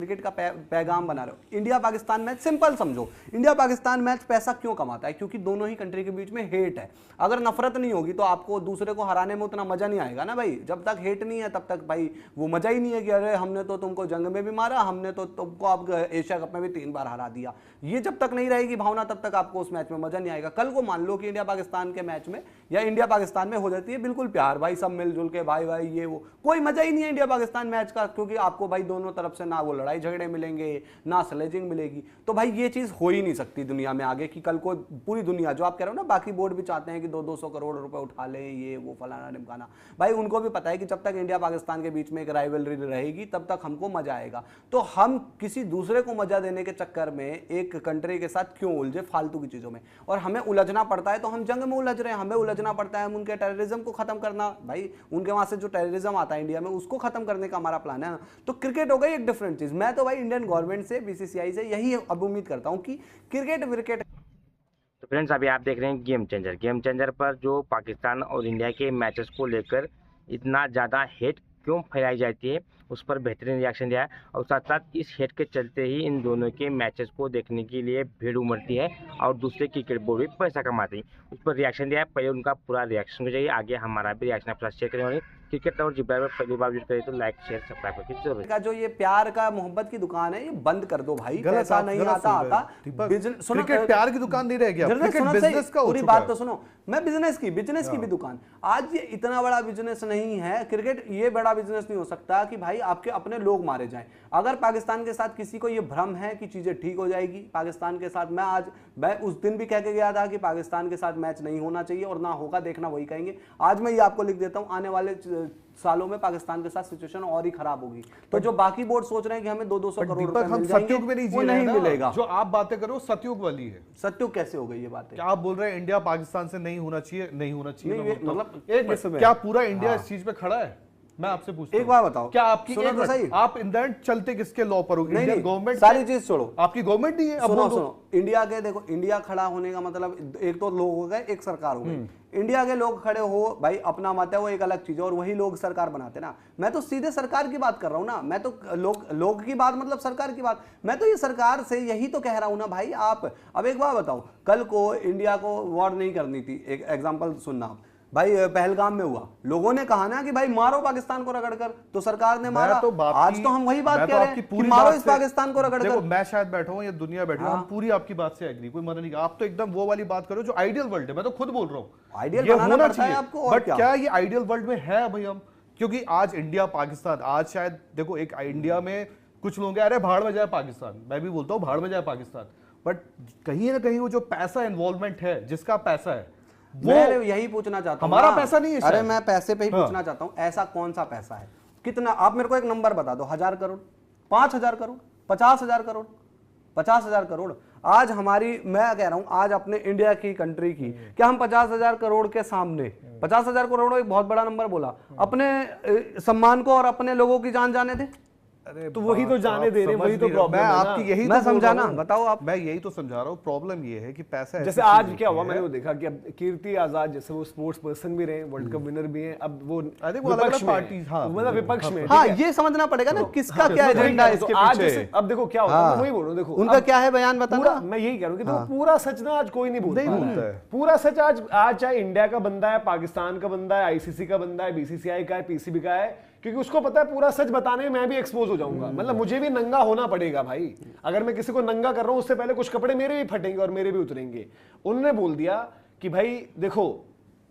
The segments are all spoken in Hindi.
क्रिकेट का पैगाम बना रहे हो। इंडिया पाकिस्तान मैच सिंपल समझो, इंडिया पाकिस्तान मैच पैसा क्यों कमाता है? क्योंकि दोनों ही कंट्री के बीच में हेट है। अगर नफरत नहीं होगी तो आपको दूसरे को हराने में उतना मजा नहीं आएगा ना भाई। जब तक हेट नहीं है तब तक भाई वो मजा ही नहीं है कि अरे हमने तो तुमको जंग में भी मारा, हमने तो तुमको अब एशिया कप में भी 3 बार हरा दिया। ये जब तक नहीं रहेगी भावना तब तक आपको उस मैच में मजा नहीं आएगा। कल को मान लो कि इंडिया पाकिस्तान के मैच में या इंडिया पाकिस्तान में हो जाती है बिल्कुल प्यार, भाई सब मिलजुल के भाई भाई ये वो, कोई मजा ही नहीं है इंडिया पाकिस्तान मैच का, क्योंकि आपको भाई दोनों तरफ से ना वो लड़ाई झगड़े मिलेंगे ना स्लेजिंग मिलेगी। तो भाई ये चीज हो ही नहीं सकती दुनिया में आगे कि कल को पूरी दुनिया, जो आप कह रहे हो ना बाकी बोर्ड भी चाहते हैं कि 200 करोड़ रुपए उठा लें ये वो फलाना ढिमकाना, भाई उनको भी पता है कि जब तक इंडिया पाकिस्तान के बीच में एक राइवलरी रहेगी तब तक हमको मजा आएगा। तो हम किसी दूसरे को मजा देने के चक्कर में एक कंट्री के साथ क्यों उलझे फालतू की चीजों में? और हमें उलझना पड़ता है तो हम जंग में उलझ रहे हैं, हमें उलझना पड़ता है हम उनके टेररिज्म को खत्म करना, भाई उनके वहां से जो टेररिज्म आता है इंडिया में उसको खत्म करने का हमारा प्लान है। तो क्रिकेट हो गई एक डिफरेंट चीज। मैं तो भाई इंडियन गवर्नमेंट से बीसीसीआई से यही अब उम्मीद करता हूं कि क्रिकेट विकेट। तो फ्रेंड्स अभी आप देख रहे हैं गेम चेंजर पर जो पाकिस्तान और इंडिया के मैचेस को लेकर इतना ज़्यादा हेट क्यों फैलाई जाती है उस पर बेहतरीन रिएक्शन दिया है, और साथ साथ इस हेट के चलते ही इन दोनों के मैचेस को देखने के लिए भीड़ उमड़ती है और दूसरे क्रिकेट बोर्ड भी पैसा कमाते हैं। उस पर रिएक्शन दिया है, पहले उनका पूरा रिएक्शन हो जाइए, आगे हमारा भी रिएक्शन आपके साथ शेयर करने वाले। क्रिकेट और जिब्राइल पर पहली बार विजिट करें तो लाइक शेयर सब्सक्राइब करके जरूर। का जो ये प्यार का मोहब्बत की दुकान है ये बंद कर दो भाई, पैसा नहीं आता क्रिकेट प्यार की दुकान नहीं रह गया, क्रिकेट बिजनेस का पूरी बात तो सुनो। मैं बिजनेस की भी दुकान, आज ये इतना बड़ा बिजनेस नहीं है क्रिकेट, ये बड़ा बिजनेस नहीं हो सकता कि भाई आपके अपने लोग मारे जाएं। अगर पाकिस्तान के साथ किसी को ये भ्रम है कि चीजें ठीक हो जाएगी पाकिस्तान के साथ, मैं उस दिन भी कह के गया था कि पाकिस्तान के साथ मैच नहीं होना चाहिए और ना होगा, देखना वही कहेंगे। आज मैं ये आपको लिख देता हूं, आने वाले सालों में पाकिस्तान के साथ सिचुएशन और ही खराब होगी। तो जो बाकी बोर्ड सोच रहे हैं कि हमें 200 करोड़ रुपए मिल जाएंगे, वो नहीं मिलेगा। जो आप बातें करो सतयुग वाली है। सतयुग कैसे हो गई ये बातें? क्या आप बोल रहे हैं इंडिया पाकिस्तान से नहीं होना चाहिए? नहीं होना चाहिए मतलब क्या पूरा इंडिया इस चीज पे खड़ा है? मैं आपसे पूछता हूं, एक बात बताओ, क्या आपकी आप इन द एंड चलते किसके लॉ पर हो? इंडियन गवर्नमेंट सारी चीज छोड़ो, आपकी गवर्नमेंट नहीं है। सुनो इंडिया के, देखो इंडिया खड़ा होने का मतलब एक तो लोग हो गए, एक सरकार हो गई। इंडिया के लोग खड़े हो भाई, अपना मत है वो एक अलग चीज है, और वही लोग सरकार बनाते ना। मैं तो सीधे सरकार की बात कर रहा हूं ना, मैं तो लोग की बात मतलब सरकार की बात। मैं तो ये सरकार से यही तो कह रहा हूं ना भाई। आप अब एक बात बताओ, कल को इंडिया को वॉर नहीं करनी थी, एक एग्जांपल सुनना आप भाई, पहलगाम में हुआ, लोगों ने कहा ना कि भाई मारो पाकिस्तान को रगड़ कर, तो सरकार ने मारा। तो आज तो हम वही बात कह रहे हैं कि मारो इस पाकिस्तान को रगड़ कर। मैं शायद बैठा हूं या दुनिया बैठी हूं, हम पूरी आपकी बात से एग्री, कोई मना नहीं। आप तो एकदम वो वाली बात करो जो आइडियल वर्ल्ड है। मैं तो खुद बोल रहा हूं आइडियल बनाना पड़ता है आपको, बट क्या ये आइडियल वर्ल्ड में है भाई हम? क्योंकि आज इंडिया पाकिस्तान, आज शायद देखो एक इंडिया में कुछ लोग अरे भाड़ में जाए पाकिस्तान, मैं भी बोलता हूँ भाड़ में जाए पाकिस्तान, बट कहीं ना कहीं वो जो पैसा इन्वॉल्वमेंट है, जिसका पैसा है, मैं यही पूछना चाहता हूं। हमारा पैसा नहीं है। अरे मैं पैसे पे ही पूछना चाहता हूं, ऐसा कौन सा पैसा है? कितना? आप मेरे को एक नंबर बता दो, 1000 करोड़, 5000 करोड़, 50,000 करोड़, 50,000 करोड़। आज हमारी, मैं कह रहा हूं आज अपने इंडिया की कंट्री की, क्या हम 50,000 करोड़ के सामने, 50,000 करोड़ एक बहुत बड़ा नंबर बोला, अपने सम्मान को और अपने लोगों की जान जाने दे? अरे तो वही तो जाने दे रहे हैं, वही तो प्रॉब्लम है। आपकी यही मैं समझा ना, बताओ आप। मैं यही तो समझा रहा हूँ, प्रॉब्लम ये है कि पैसा जैसे आज क्या हुआ, मैंने वो देखा कि अब कीर्ति आजाद जैसे वो स्पोर्ट्स पर्सन भी रहे, वर्ल्ड कप विनर भी हैं, अब वो विपक्ष पार्टी, मतलब विपक्ष में, हाँ ये समझना पड़ेगा ना किसका क्या एजेंडा है इसके पीछे। अब देखो क्या होता है, वही बोल रहा हूँ, देखो उनका क्या है बयान बताना। मैं यही कह रहा हूँ कि देखो पूरा सच ना आज कोई नहीं बोलता है। पूरा सच आज चाहे इंडिया का बंदा है, पाकिस्तान का बंदा है, आईसीसी का बंदा है, बीसीसीआई का है, पीसीबी का है, क्योंकि उसको पता है पूरा सच बताने में मैं भी एक्सपोज हो जाऊंगा। मतलब मुझे भी नंगा होना पड़ेगा भाई। अगर मैं किसी को नंगा कर रहा हूं उससे पहले कुछ कपड़े मेरे भी फटेंगे और मेरे भी उतरेंगे। उन्होंने बोल दिया कि भाई देखो,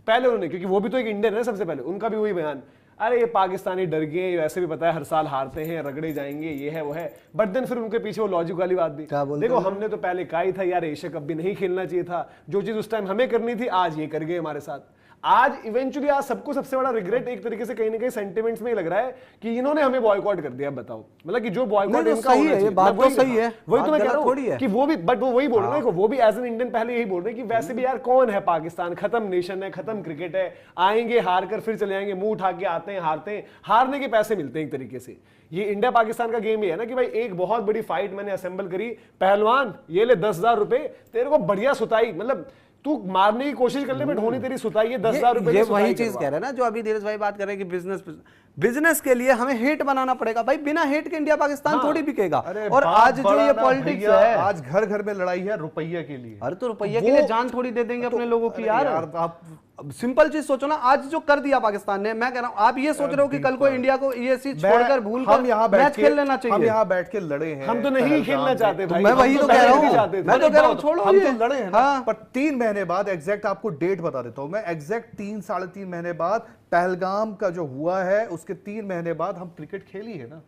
पहले उन्होंने, क्योंकि वो भी तो एक इंडियन है, सबसे पहले उनका भी वही बयान, अरे ये पाकिस्तानी डर गए, वैसे भी पता है हर साल हारते हैं, रगड़े जाएंगे, ये है वो है। बट देन फिर उनके पीछे वो लॉजिक वाली बात भी, देखो हमने तो पहले कहा ही था यार एशिया कप भी नहीं खेलना चाहिए था, जो चीज उस टाइम हमें करनी थी आज ये कर गए हमारे साथ। आज इवेंचुअली आज सबको सबसे बड़ा रिग्रेट एक तरीके से कहीं ना कहीं सेंटिमेंट्स में लग रहा है कि इन्होंने हमें बॉयकॉट कर दिया। बताओ, मतलब कि जो बॉयकॉट इनका होना चाहिए, बात तो सही है, वही तो मैं कह रहा हूं कि वो भी, बट वो वही बोल रहे हैं, वो भी एज एन इंडियन पहले यही बोल रहे हैं कि वैसे भी यार कौन है पाकिस्तान, खत्म नेशन है, खत्म क्रिकेट है, आएंगे हार कर फिर चले जाएंगे, मुंह उठा के आते हैं, हारते हैं, हारने के पैसे मिलते हैं एक तरीके से। ये इंडिया पाकिस्तान का गेम ही है ना कि भाई एक बहुत बड़ी फाइट मैंने असेंबल करी, पहलवान ये ले 10,000 रुपए, तेरे को बढ़िया सुताई, मतलब तू मारने की कोशिश कर ले बट होनी तेरी सुताई है 10,000 रुपए। ये वही चीज कह रहे हैं ना जो अभी धीरज भाई बात कर रहे हैं कि बिजनेस के लिए हमें हेट बनाना पड़ेगा भाई, बिना हेट के इंडिया पाकिस्तान थोड़ी बिकेगा। अरे और बाप आज जो बड़ा ये ना पॉलिटिक्स भैया, है, आज घर घर में लड़ाई है रुपये के लिए। अरे तो रुपये के लिए जान थोड़ी दे देंगे अपने लोगों की यार। आप सिंपल चीज सोचो ना, आज जो कर दिया पाकिस्तान ने, मैं कह रहा हूं आप ये सोच रहे हो कि कल को इंडिया को ये चीज छोड़कर भूल हम यहाँ कर मैच बैठ खेल लेना के, हम चाहिए। यहाँ बैठ के लड़े हैं, हम तो नहीं खेलना चाहते भाई, मैं वही तो कह रहा हूँ, मैं तो कह रहा हूँ छोड़ो हम ये। तो लड़े हैं ना। हाँ। पर 3 महीने बाद, एग्जैक्ट आपको डेट बता देता हूं मैं, एग्जैक्ट 3 साढ़े 3 महीने बाद पहलगाम का जो हुआ है, उसके 3 महीने बाद हम क्रिकेट खेली है ना।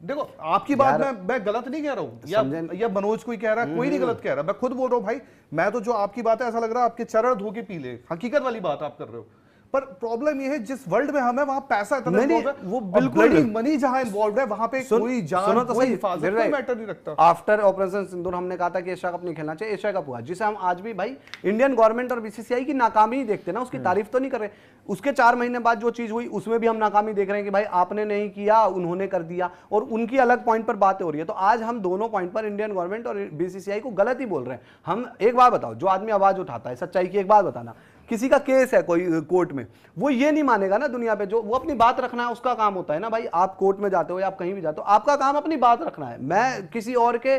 देखो आपकी बात मैं गलत नहीं कह रहा हूं, या मनोज कोई कह रहा है, कोई नहीं गलत कह रहा, मैं खुद बोल रहा हूं भाई, मैं तो जो आपकी बात है ऐसा लग रहा है आपके चरण धो के पी ले, हकीकत वाली बात आप कर रहे हो। पर प्रॉब्लम ये है जिस वर्ल्ड में हम है वहां पैसा इतना इन्वॉल्व है, वो बिल्कुल मनी जहां इन्वॉल्व है वहां पे कोई जान कोई हिफाजत कोई मैटर नहीं रखता। आफ्टर ऑपरेशन सिंदूर हमने कहा था कि एशिया कप नहीं खेलना चाहिए, एशिया कप हुआ, जिसे हम आज भी भाई इंडियन गवर्नमेंट और बीसीसीआई की नाकामी ही देखते ना, उसकी तारीफ तो नहीं कर रहे। उसके 4 महीने बाद जो चीज हुई उसमें भी हम नाकामी देख रहे हैं कि भाई आपने नहीं किया, उन्होंने कर दिया, और उनकी अलग पॉइंट पर बातें हो रही है। तो आज हम दोनों पॉइंट पर इंडियन गवर्नमेंट और बीसीसीआई को गलत ही बोल रहे हैं। हम एक बात बताओ, जो आदमी आवाज उठाता है सच्चाई की, एक बात बताना, किसी का केस है कोई कोर्ट में, वो ये नहीं मानेगा ना दुनिया पे, जो वो अपनी बात रखना है उसका काम होता है ना भाई। आप कोर्ट में जाते हो या आप कहीं भी जाते हो, आपका काम अपनी बात रखना है, मैं किसी और के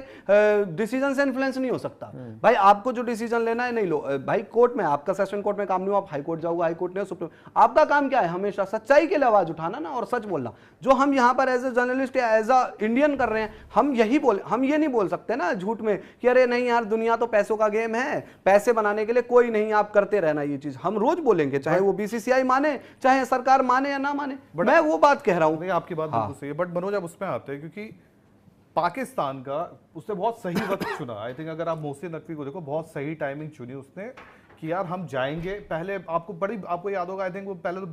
डिसीजन से इन्फ्लुएंस नहीं हो सकता भाई। आपको जो डिसीजन लेना है नहीं लो भाई, कोर्ट में आपका सेशन कोर्ट में काम नहीं हो, आप हाई कोर्ट जाओगे, हाई कोर्ट नहीं, सुप्रीम, आपका काम क्या है, हमेशा सच्चाई के लिए आवाज उठाना ना और सच बोलना। जो हम यहाँ पर एज ए जर्नलिस्ट या एज अ इंडियन कर रहे हैं, हम ये नहीं बोल सकते ना झूठ में कि अरे नहीं यार दुनिया तो पैसों का गेम है, पैसे बनाने के लिए कोई नहीं, आप करते रहना ये चीज। हम रोज बोलेंगे, चाहे वो बीसीसीआई माने, चाहे सरकार माने या ना माने, मैं वो बात कह रहा हूं। नहीं आपकी बात बिल्कुल सही है, बट मनोज आप उसमें आते हैं क्योंकि पाकिस्तान का उसने बहुत सही वक्त चुना। आई थिंक अगर आप मोहसिन नकवी को देखो, बहुत सही टाइमिंग चुनी उसने कि यार हम जाएंगे। पहले आपको याद होगा, आई थिंक वो पहले तो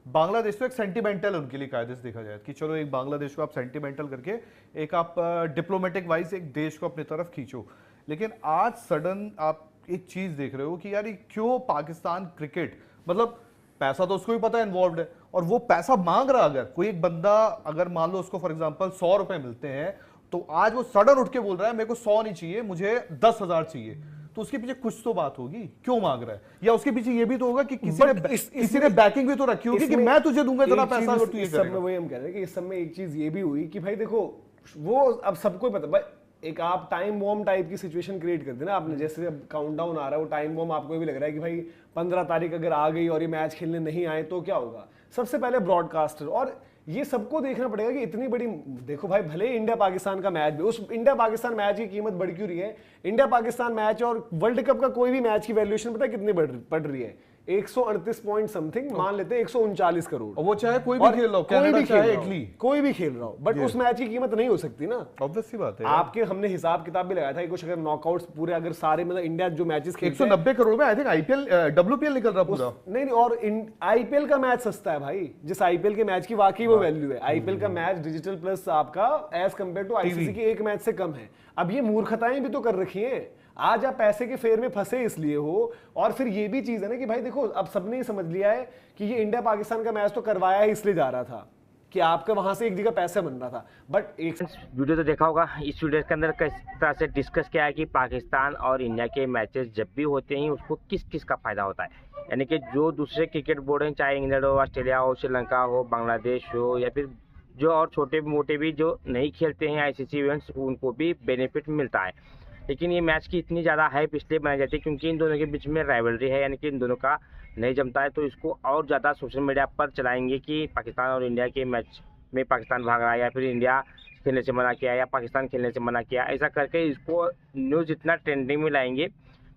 बांग्लादेश तो एक सेंटिमेंटल उनके लिए कायदे से देखा जाए कि चलो एक बांग्लादेश को आप सेंटिमेंटल करके एक आप डिप्लोमेटिक वाइज एक देश को अपनी तरफ खींचो। लेकिन आज सडन आप एक चीज देख रहे हो कि यार क्यों पाकिस्तान क्रिकेट, मतलब पैसा तो उसको भी पता है इन्वॉल्व है, और वो पैसा मांग रहा, अगर कोई एक बंदा अगर मान लो उसको फॉर एग्जांपल 100 रुपए मिलते हैं, तो आज वो सडन उठ के बोल रहा है मेरे को 100 नहीं चाहिए, मुझे 10,000 चाहिए, तो उसके पीछे कुछ तो बात होगी, क्यों मांग रहा है। या उसके पीछे ये भी तो होगा कि किसी ने बैकिंग भी तो रखी होगी कि मैं तुझे दूंगा इतना पैसा अगर तू ये करेगा। वही हम कह रहे हैं कि इस सब में एक चीज ये भी हुई कि भाई देखो, वो अब सबको पता भाई, एक आप टाइम बॉम्ब टाइप की सिचुएशन क्रिएट कर दी ना आपने, जैसे अब काउंटडाउन आ रहा है, वो टाइम बॉम्ब आपको भी लग रहा है कि भाई 15 तारीख अगर आ गई और ये मैच खेलने नहीं आए तो क्या होगा। सबसे पहले ब्रॉडकास्टर, और ये सबको देखना पड़ेगा कि इतनी बड़ी, देखो भाई भले इंडिया पाकिस्तान का मैच भी, उस इंडिया पाकिस्तान मैच की कीमत बढ़ क्यों रही है। इंडिया पाकिस्तान मैच और वर्ल्ड कप का कोई भी मैच की वैल्यूएशन पता है कितनी बढ़ रही है, 138 पॉइंट समथिंग, मान लेते हैं 139 करोड़। और वो चाहे कोई भी खेल रहा हो, कनाडा चाहे इटली, कोई भी खेल रहा हो, बट उस मैच की कीमत नहीं हो सकती ना। ऑब्वियस सी बात है। आपके हमने हिसाब किताब भी लगाया था कि कुछ अगर नॉकआउट्स पूरे अगर सारे मतलब इंडिया जो मैचेस खेलते हैं 190 करोड़ में आई थिंक आईपीएल डब्ल्यूपीएल निकल रहा पूरा। नहीं, और आईपीएल का मैच सस्ता है भाई, जिस आईपीएल के मैच की वाकई वो वैल्यू है। आईपीएल का मैच डिजिटल प्लस आपका एज कंपेयर टू आईसीसी के एक मैच से कम है। अब ये मूर्खताएं भी तो कर रखी हैं, आज आप पैसे के फेर में फंसे इसलिए हो। और फिर ये भी चीज है ना कि भाई देखो, अब सबने समझ लिया है कि ये इंडिया पाकिस्तान का मैच तो करवाया ही इसलिए जा रहा था कि आपका वहां से एक जगह पैसा बन रहा था। बट एक वीडियो तो देखा होगा, इस वीडियो के अंदर किस तरह से डिस्कस किया है कि पाकिस्तान और इंडिया के मैचेस जब भी होते हैं उसको किस किस का फायदा होता है। यानी कि जो दूसरे क्रिकेट बोर्ड हैं, चाहे इंग्लैंड हो, ऑस्ट्रेलिया हो, श्रीलंका हो, बांग्लादेश हो, या फिर जो और छोटे मोटे भी जो नहीं खेलते हैं आईसीसी इवेंट्स, उनको भी बेनिफिट मिलता है। लेकिन ये मैच की इतनी ज़्यादा हाइप इसलिए बनाई जाती है क्योंकि इन दोनों के बीच में राइवलरी है, यानी कि इन दोनों का नहीं जमता है, तो इसको और ज़्यादा सोशल मीडिया पर चलाएंगे कि पाकिस्तान और इंडिया के मैच में पाकिस्तान भाग रहा है, या फिर इंडिया खेलने से मना किया, या पाकिस्तान खेलने से मना किया। ऐसा करके इसको न्यूज़ इतना ट्रेंडिंग में लाएंगे।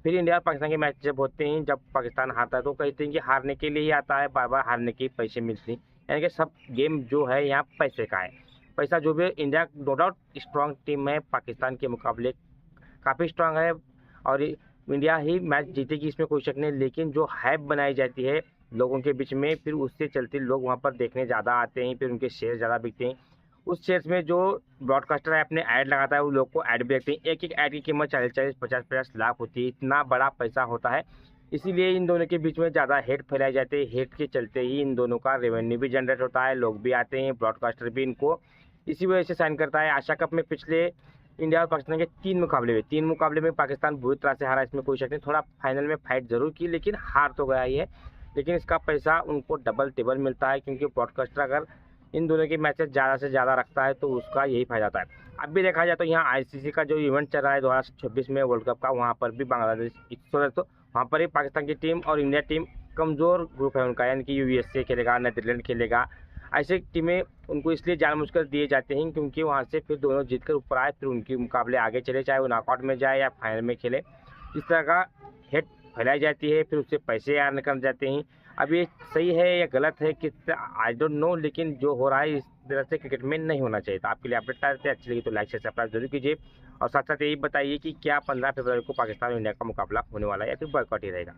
फिर इंडिया और पाकिस्तान के मैच जब होते हैं, जब पाकिस्तान हारता है तो कहते हैं कि हारने के लिए ही आता है, बार बार हारने के पैसे मिलते हैं। यानी कि सब गेम जो है यहाँ पैसे का है। पैसा जो भी, India no doubt strong team है, पाकिस्तान के मुकाबले काफ़ी स्ट्रांग है और इंडिया ही मैच जीतेगी, इसमें कोई शक नहीं। लेकिन जो हाइप बनाई जाती है लोगों के बीच में, फिर उससे चलते लोग वहाँ पर देखने ज़्यादा आते हैं, फिर उनके शेयर ज़्यादा बिकते हैं। उस शेयर्स में जो ब्रॉडकास्टर है अपने ऐड लगाता है, वो लोग को ऐड भी देखते हैं। एक एक ऐड की कीमत 40-40, 50-50 लाख होती है, इतना बड़ा पैसा होता है। इसीलिए इन दोनों के बीच में ज़्यादा हेट फैलाए जाते हैं। हेट के चलते ही इन दोनों का रेवेन्यू भी जनरेट होता है, लोग भी आते हैं, ब्रॉडकास्टर भी इनको इसी वजह से साइन करता है। एशिया कप में पिछले इंडिया और पाकिस्तान के 3 मुकाबले में पाकिस्तान बुरी तरह से हारा, इसमें कोई शक नहीं। थोड़ा फाइनल में फाइट जरूर की, लेकिन हार तो गया ही है। लेकिन इसका पैसा उनको डबल टेबल मिलता है, क्योंकि ब्रॉडकास्टर अगर इन दोनों के मैचेस ज़्यादा से ज़्यादा रखता है तो उसका यही फायदा होता है। अब भी देखा जाए तो यहाँ आईसीसी का जो इवेंट चल रहा है 2026 में वर्ल्ड कप का, वहाँ पर भी बांग्लादेश तो वहाँ पर ही पाकिस्तान की टीम और इंडिया टीम कमज़ोर ग्रुप है उनका, यानी कि यूएसए खेलेगा, नीदरलैंड खेलेगा। ऐसे टीमें उनको इसलिए जानबूझकर दिए जाते हैं क्योंकि वहाँ से फिर दोनों जीतकर ऊपर आए, फिर उनके मुकाबले आगे चले, चाहे वो नॉकआउट में जाए या फाइनल में खेले। इस तरह का हेट फैलाई जाती है, फिर उससे पैसे अर्न कर जाते हैं। अब ये सही है या गलत है कि आई डोंट नो, लेकिन जो हो रहा है इस तरह से क्रिकेट में नहीं होना चाहिए। तो आपके लिए अपडेट आते हैं, अच्छी लगी तो लाइक शेयर सब्सक्राइब जरूर कीजिए, और साथ साथ यही बताइए कि क्या 15 फरवरी को पाकिस्तान और इंडिया का मुकाबला होने वाला है या फिर बॉयकॉट ही रहेगा।